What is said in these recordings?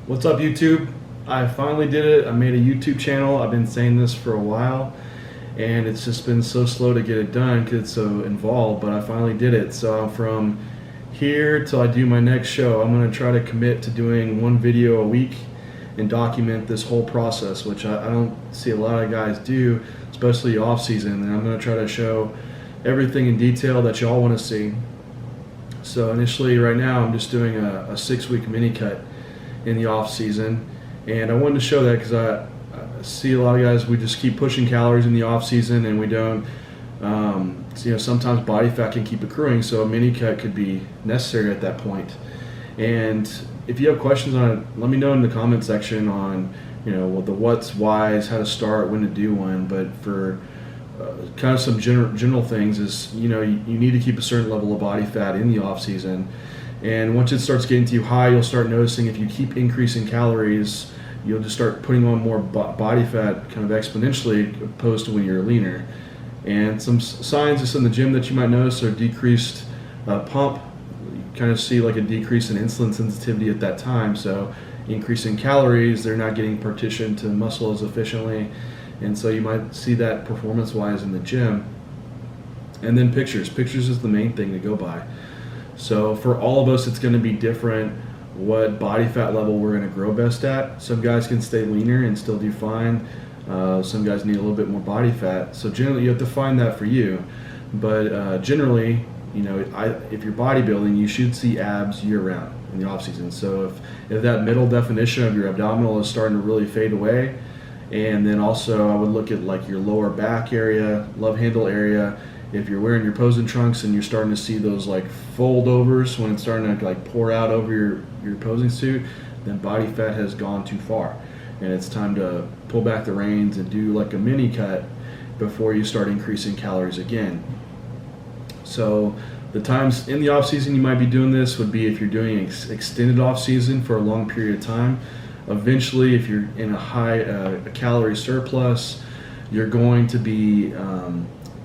What's up, YouTube? I finally did it. I made a YouTube channel. I've been saying this for a while, and it's just been so slow to get it done because it's so involved, but I finally did it. So from here till I do my next show, I'm going to try to commit to doing one video a week and document this whole process, which I don't see a lot of guys do, especially off season. And I'm going to try to show everything in detail that y'all want to see. So initially, right now, I'm just doing a 6-week mini cut in the off season, and I wanted to show that because I see a lot of guys, we just keep pushing calories in the off season and we don't sometimes body fat can keep accruing, so a mini cut could be necessary at that point. And if you have questions on it, let me know in the comment section on the what's, whys, how to start, when to do one. But for kind of some general things is you need to keep a certain level of body fat in the off season. And once it starts getting too high, you'll start noticing if you keep increasing calories, you'll just start putting on more body fat kind of exponentially opposed to when you're leaner. And some signs just in the gym that you might notice are decreased pump. You kind of see like a decrease in insulin sensitivity at that time. So increasing calories, they're not getting partitioned to muscle as efficiently. And so you might see that performance-wise in the gym. And then pictures. Pictures is the main thing to go by. So for all of us, it's going to be different what body fat level we're going to grow best at. Some guys can stay leaner and still do fine. Some guys need a little bit more body fat. So generally, you have to find that for you. But generally, if you're bodybuilding, you should see abs year-round in the off-season. So if that middle definition of your abdominal is starting to really fade away, and then also I would look at like your lower back area, love handle area. If you're wearing your posing trunks and you're starting to see those like fold overs when it's starting to like pour out over your posing suit, then body fat has gone too far. And it's time to pull back the reins and do like a mini cut before you start increasing calories again. So the times in the off season you might be doing this would be if you're doing extended off season for a long period of time. Eventually, if you're in a high calorie surplus, you're going to be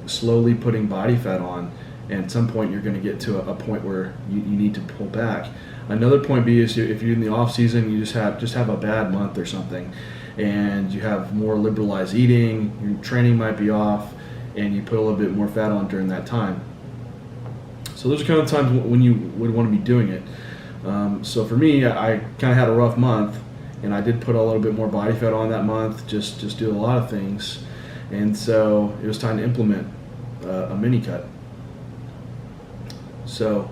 slowly putting body fat on, and at some point you're going to get to a point where you need to pull back. Another point B is if you're in the off season, you just have a bad month or something, and you have more liberalized eating, your training might be off, and you put a little bit more fat on during that time. So those are kind of times when you would want to be doing it. So for me, I kind of had a rough month, and I did put a little bit more body fat on that month, just do a lot of things, and so it was time to implement a mini cut. So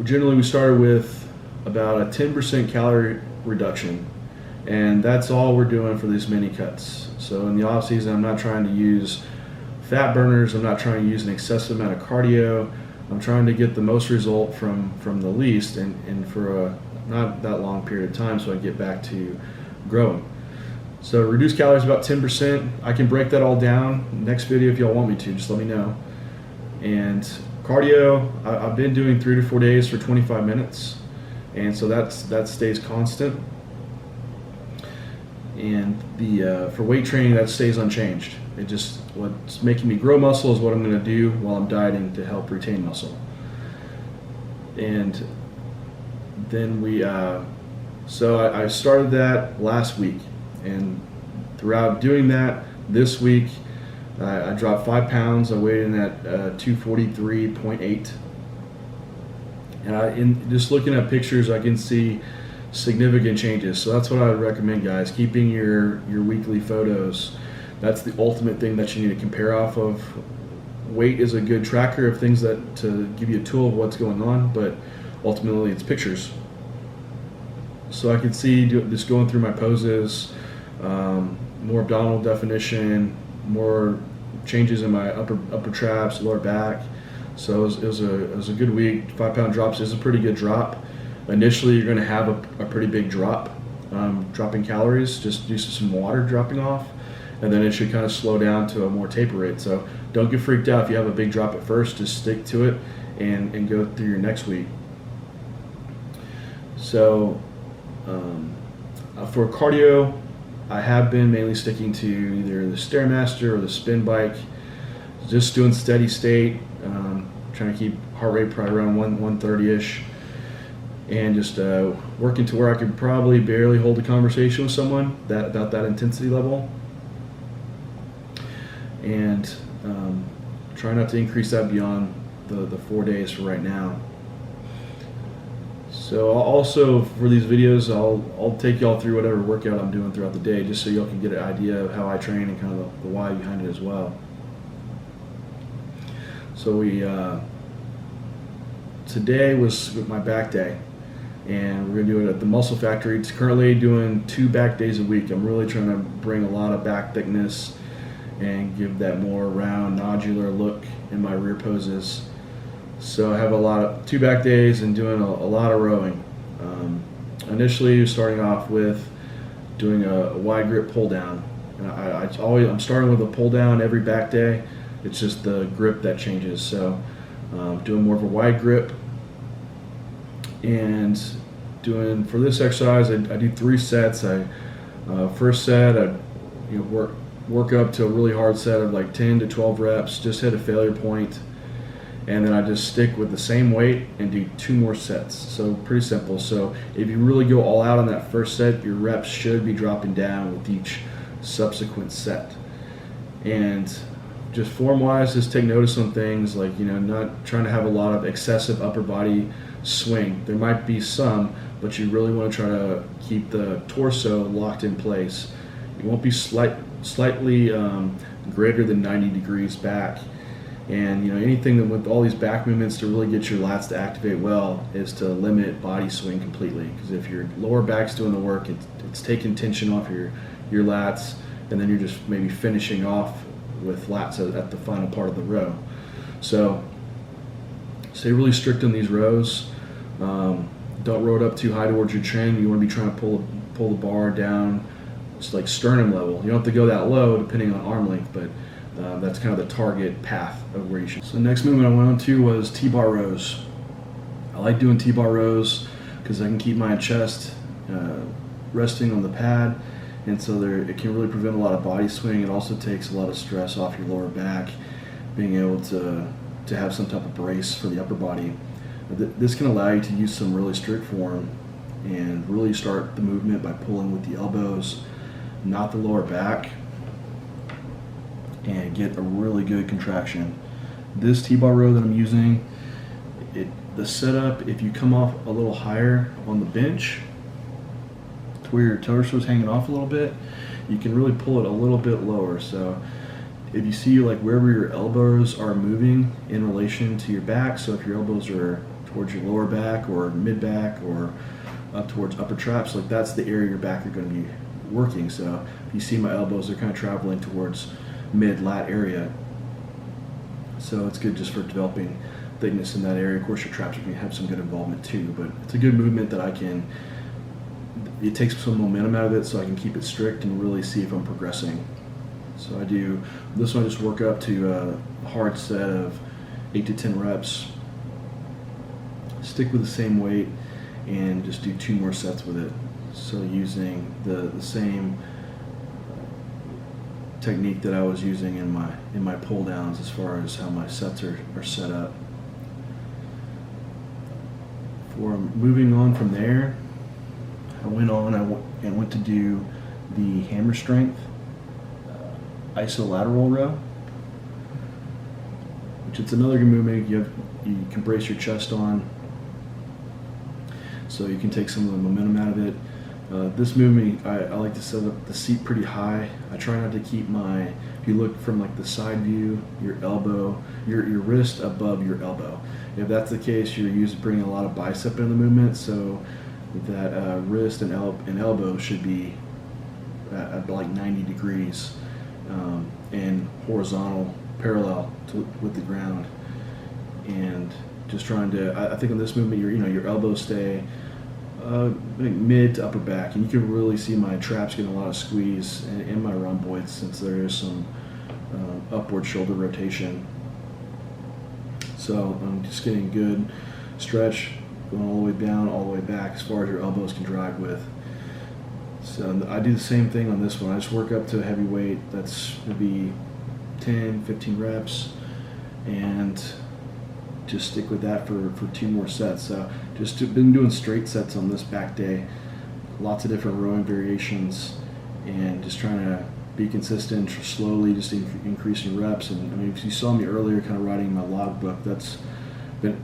generally we started with about a 10% calorie reduction, and that's all we're doing for these mini cuts. So in the off season, I'm not trying to use fat burners, I'm not trying to use an excessive amount of cardio. I'm trying to get the most result from the least, and for a not that long period of time, so I get back to growing. So reduce calories about 10%. I can break that all down next video if y'all want me to, just let me know. And cardio, I've been doing 3 to 4 days for 25 minutes, and so that stays constant. And the for weight training, that stays unchanged. What's making me grow muscle is what I'm going to do while I'm dieting to help retain muscle. And then so I started that last week. And throughout doing that, this week, I dropped 5 pounds. I weighed in at 243.8. And in just looking at pictures, I can see significant changes. So that's what I would recommend, guys. Keeping your weekly photos. That's the ultimate thing that you need to compare off of. Weight is a good tracker of things to give you a tool of what's going on, but ultimately it's pictures. So I can see just going through my poses, more abdominal definition, more changes in my upper traps, lower back. So it was a good week. 5 pound drops is a pretty good drop. Initially, you're going to have a pretty big drop, dropping calories, just due to some water dropping off, and then it should kind of slow down to a more taper rate. So don't get freaked out if you have a big drop at first. Just stick to it and go through your next week. So for cardio, I have been mainly sticking to either the Stairmaster or the spin bike, just doing steady state, trying to keep heart rate probably around 130-ish. and just working to where I could probably barely hold a conversation with someone about that intensity level, and try not to increase that beyond the 4 days for right now. So also for these videos, I'll take y'all through whatever workout I'm doing throughout the day, just so y'all can get an idea of how I train and kind of the why behind it as well. So today was my back day, and we're gonna do it at the Muscle Factory. It's currently doing 2 back days a week. I'm really trying to bring a lot of back thickness and give that more round, nodular look in my rear poses. So I have 2 back days and doing a lot of rowing. Initially starting off with doing a wide grip pull down. And I'm starting with a pull down every back day. It's just the grip that changes. So doing more of a wide grip, and doing for this exercise I do 3 sets. First set I work up to a really hard set of like 10 to 12 reps, just hit a failure point, and then I just stick with the same weight and do 2 more sets. So pretty simple. So if you really go all out on that first set, your reps should be dropping down with each subsequent set. And just form wise, just take notice on things like, not trying to have a lot of excessive upper body swing. There might be some, but you really want to try to keep the torso locked in place. You won't be slightly greater than 90 degrees back. And anything that with all these back movements to really get your lats to activate well is to limit body swing completely. Because if your lower back's doing the work, it's taking tension off your lats, and then you're just maybe finishing off with lats at the final part of the row. So stay really strict on these rows. Don't row it up too high towards your chin. You want to be trying to pull the bar down. It's like sternum level. You don't have to go that low depending on arm length, but that's kind of the target path of where you should. So the next movement I went on to was T-bar rows. I like doing T-bar rows because I can keep my chest resting on the pad, and so it can really prevent a lot of body swing. It also takes a lot of stress off your lower back, being able to have some type of brace for the upper body. This can allow you to use some really strict form and really start the movement by pulling with the elbows, not the lower back, and get a really good contraction. This T-bar row that I'm using, the setup, if you come off a little higher on the bench to where your torso is hanging off a little bit, you can really pull it a little bit lower. So if you see like wherever your elbows are moving in relation to your back, so if your elbows are towards your lower back or mid back or up towards upper traps, like that's the area your back are going to be working. So if you see my elbows, they're kind of traveling towards mid lat area, so it's good just for developing thickness in that area. Of course your traps are going to have some good involvement too, but it's a good movement that it takes some momentum out of it, so I can keep it strict and really see if I'm progressing. So I do this one, I just work up to a hard set of 8 to 10 reps, stick with the same weight, and just do 2 more sets with it. So using the same technique that I was using in my pull downs as far as how my sets are set up. For moving on from there, I went to do the hammer strength isolateral row, which it's another good movement you can brace your chest on, so you can take some of the momentum out of it. This movement, I like to set up the seat pretty high. I try not to keep if you look from like the side view, your elbow, your wrist above your elbow. If that's the case, you're bringing a lot of bicep in the movement, so that wrist and elbow should be at like 90 degrees and horizontal, parallel with the ground. And just trying to, I think in this movement, your elbows stay mid to upper back, and you can really see my traps getting a lot of squeeze in my rhomboids, since there is some upward shoulder rotation. So I'm just getting good stretch, going all the way down, all the way back, as far as your elbows can drive with. So I do the same thing on this one. I just work up to a heavy weight. That's maybe 10, 15 reps, and just stick with that for 2 more sets. So just been doing straight sets on this back day, lots of different rowing variations, and just trying to be consistent, slowly just increasing reps. And I mean, if you saw me earlier kind of writing my logbook, that's been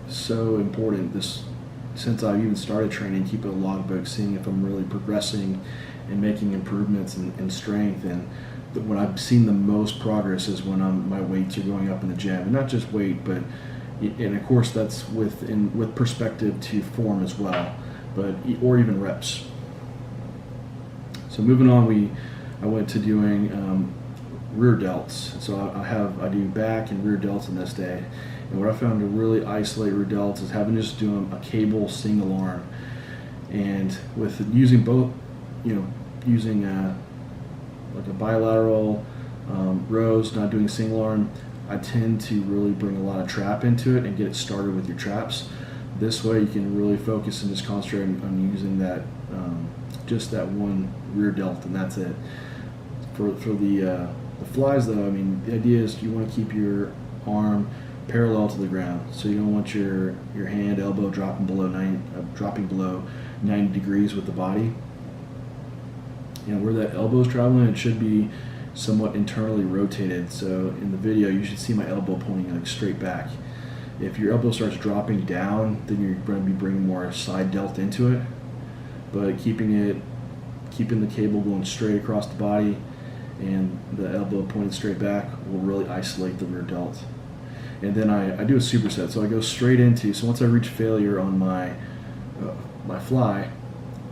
so important since I've even started training, keeping a logbook, seeing if I'm really progressing and making improvements in strength. And when I've seen the most progress is when my weights are going up in the gym, and not just weight, but and of course that's with perspective to form as well, or even reps. So moving on, I went to doing rear delts. So I do back and rear delts on this day. And what I found to really isolate rear delts is having just doing a cable single arm, and with using both, using like a bilateral rows, not doing single arm, I tend to really bring a lot of trap into it and get it started with your traps. This way you can really focus and just concentrate on using that, just that one rear delt, and that's it. For the flies though, I mean, the idea is you want to keep your arm parallel to the ground, so you don't want your hand, elbow dropping below 90 degrees with the body. Where that elbow is traveling, it should be somewhat internally rotated. So in the video, you should see my elbow pointing like straight back. If your elbow starts dropping down, then you're going to be bringing more side delt into it. But keeping the cable going straight across the body and the elbow pointed straight back will really isolate the rear delt. And then I do a superset, so I go straight into. So once I reach failure on my fly,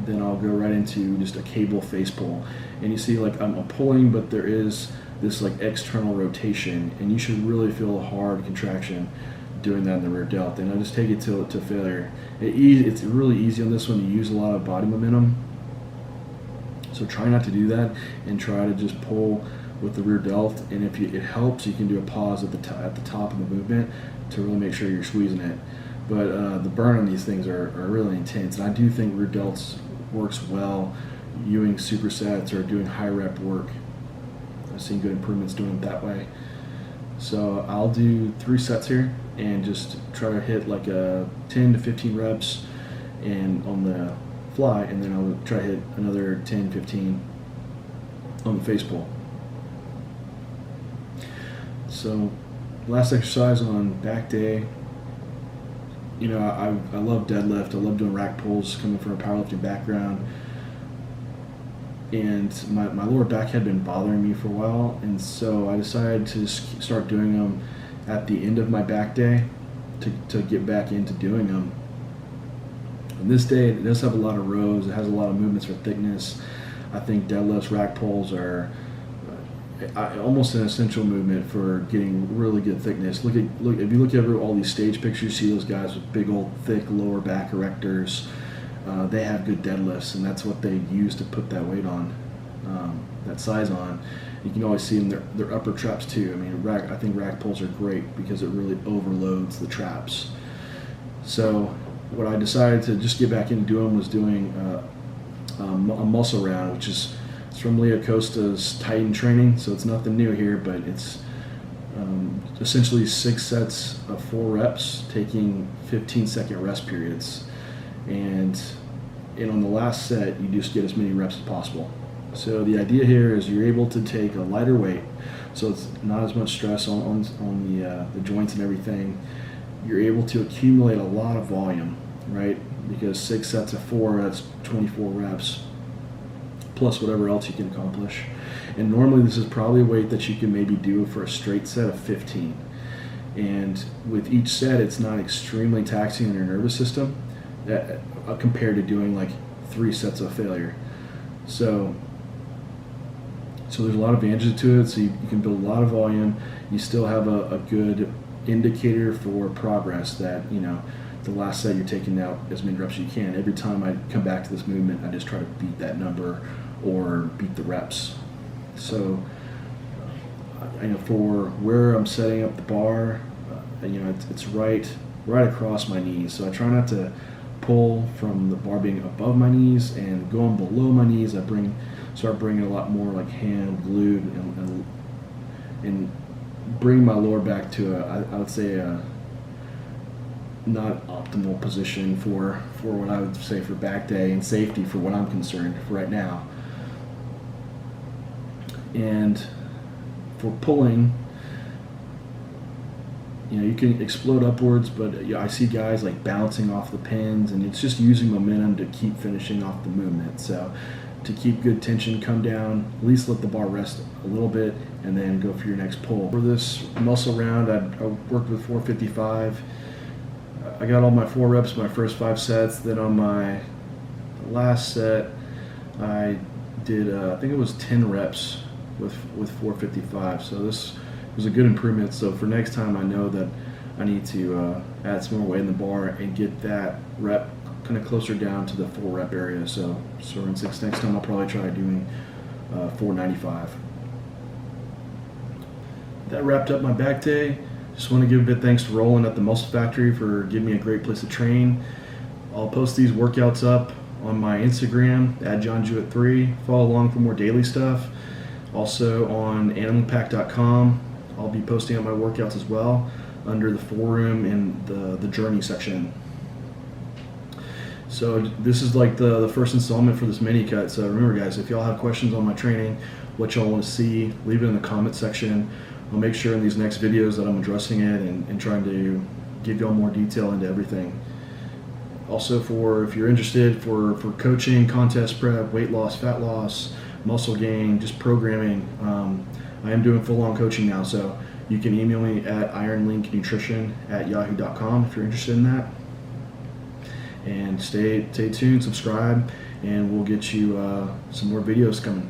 then I'll go right into just a cable face pull. And you see, like, I'm pulling, but there is this like external rotation, and you should really feel a hard contraction doing that in the rear delt. And I just take it to failure. It's really easy on this one to use a lot of body momentum, so try not to do that, and try to just pull with the rear delt. And if it helps, you can do a pause at the top of the movement to really make sure you're squeezing it. But the burn on these things are really intense, and I do think rear delts works well doing supersets or doing high rep work. I've seen good improvements doing it that way. So I'll do 3 sets here and just try to hit like a 10 to 15 reps and on the fly, and then I'll try to hit another 10, 15 on the face pull. So last exercise on back day, I love deadlift. I love doing rack pulls, coming from a powerlifting background. And my lower back had been bothering me for a while, and so I decided to start doing them at the end of my back day to get back into doing them. And this day, it does have a lot of rows. It has a lot of movements for thickness. I think deadlifts, rack pulls are almost an essential movement for getting really good thickness. Look, if you look over all these stage pictures, you see those guys with big old thick lower back erectors. They have good deadlifts, and that's what they use to put that weight on, that size on. You can always see in their upper traps too. I mean, I think rack pulls are great because it really overloads the traps. So what I decided to just get back into doing was doing a muscle round, which is from Leo Costa's Titan training. So it's nothing new here, but it's essentially 6 sets of 4 reps, taking 15-second rest periods. And on the last set, you just get as many reps as possible. So the idea here is you're able to take a lighter weight, so it's not as much stress on the joints and everything. You're able to accumulate a lot of volume, right? Because 6 sets of 4, that's 24 reps, plus whatever else you can accomplish. And normally this is probably a weight that you can maybe do for a straight set of 15. And with each set, it's not extremely taxing on your nervous system compared to doing like 3 sets of failure. So there's a lot of advantages to it. So you can build a lot of volume. You still have a good indicator for progress that, the last set you're taking out as many reps as you can. Every time I come back to this movement, I just try to beat that number or beat the reps. So for where I'm setting up the bar, it's right across my knees. So I try not to pull from the bar being above my knees and going below my knees. I start bringing a lot more like hand glued and bring my lower back to I would say a not optimal position for what I would say for back day and safety for what I'm concerned for right now. And for pulling, you know, you can explode upwards, but I see guys like bouncing off the pins, and it's just using momentum to keep finishing off the movement. So to keep good tension, come down, at least let the bar rest a little bit, and then go for your next pull. For this muscle round, I worked with 455. I got all my 4 reps, my first 5 sets. Then on my last set, I did, I think it was 10 reps with 455. So this was a good improvement. So for next time, I know that I need to add some more weight in the bar and get that rep kind of closer down to the 4 rep area. So for instance, next time I'll probably try doing 495. That wrapped up my back day. Just want to give a big thanks to Roland at the Muscle Factory for giving me a great place to train. I'll post these workouts up on my Instagram @JohnJewett3. Follow along for more daily stuff. Also on animalpack.com, I'll be posting up my workouts as well under the forum in the journey section. So this is like the first installment for this mini cut. So remember guys, if y'all have questions on my training, what y'all want to see, leave it in the comment section. I'll make sure in these next videos that I'm addressing it and trying to give y'all more detail into everything. Also, if you're interested for coaching, contest prep, weight loss, fat loss, muscle gain, just programming, I am doing full-on coaching now, so you can email me at ironlinknutrition@yahoo.com if you're interested in that. And stay tuned, subscribe, and we'll get you some more videos coming.